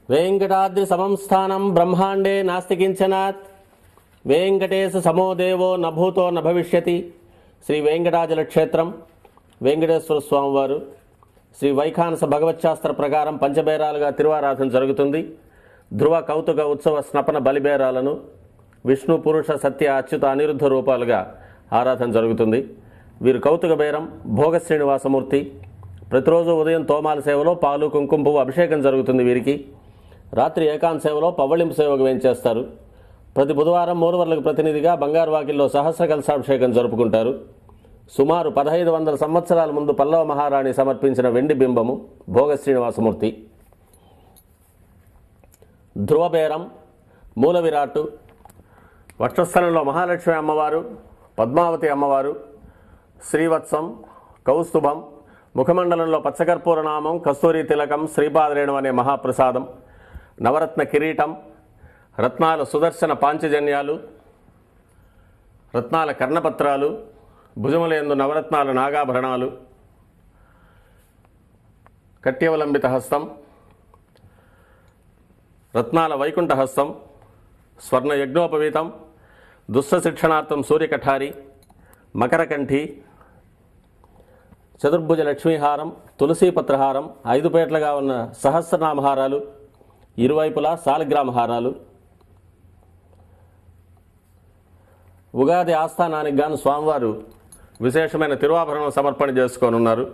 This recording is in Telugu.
వెంకటాద్రి సమం స్థానం బ్రహ్మాండే నాస్తి కించనాత్ వెంకటేశ సమో దేవో నభూతో నభవిష్యతి. శ్రీ వెంకటాచల క్షేత్రం వెంకటేశ్వర స్వామివారు శ్రీ వైఖానస భగవచ్శాస్త్ర ప్రకారం పంచబేరాలుగా తిరువారాధన జరుగుతుంది. ధ్రువ కౌతుక ఉత్సవ స్నపన బలిబేరాలను విష్ణు పురుష సత్య అచ్యుత అనిరుద్ధ రూపాలుగా ఆరాధన జరుగుతుంది. వీరు కౌతుక బేరం భోగ శ్రీనివాసమూర్తి. ప్రతిరోజు ఉదయం తోమాల సేవలో పాలు కుంకుమ పువ్వు అభిషేకం జరుగుతుంది. వీరికి రాత్రి ఏకాంత సేవలో పవ్వళింపు సేవకు వేయించేస్తారు. ప్రతి బుధవారం మూలవర్లకు ప్రతినిధిగా బంగారు వాకిల్లో సహస్ర కలశాభిషేకం జరుపుకుంటారు. సుమారు 1500 సంవత్సరాల ముందు పల్లవ మహారాణి సమర్పించిన వెండి బింబము భోగ శ్రీనివాసమూర్తి. ధ్రువబేరం మూల విరాట్టు వక్షస్థలంలో మహాలక్ష్మి అమ్మవారు, పద్మావతి అమ్మవారు, శ్రీవత్సం, కౌస్తుభం, ముఖమండలంలో పచ్చకర్పూర నామం, కస్తూరి తిలకం, శ్రీపాదరేణం అనే మహాప్రసాదం, నవరత్న కిరీటం, రత్నాల సుదర్శన పాంచజన్యాలు, రత్నాల కర్ణపత్రాలు, భుజములందు నవరత్నాల నాగాభరణాలు, కట్యవలంబిత హస్తం, రత్నాల వైకుంఠ హస్తం, స్వర్ణ యజ్ఞోపవీతం, దుస్స శిక్షణార్థం సూర్యకఠారి, మకరకంఠి, చతుర్భుజ లక్ష్మీహారం, తులసీపత్రహారం, 5 పేట్లుగా ఉన్న సహస్రనామహారాలు, ఇరువైపులా సాలగ్రామహారాలు. ఉగాది ఆస్థానానికి గాను స్వామివారు విశేషమైన తిరువాభరణం సమర్పణ చేసుకోనున్నారు.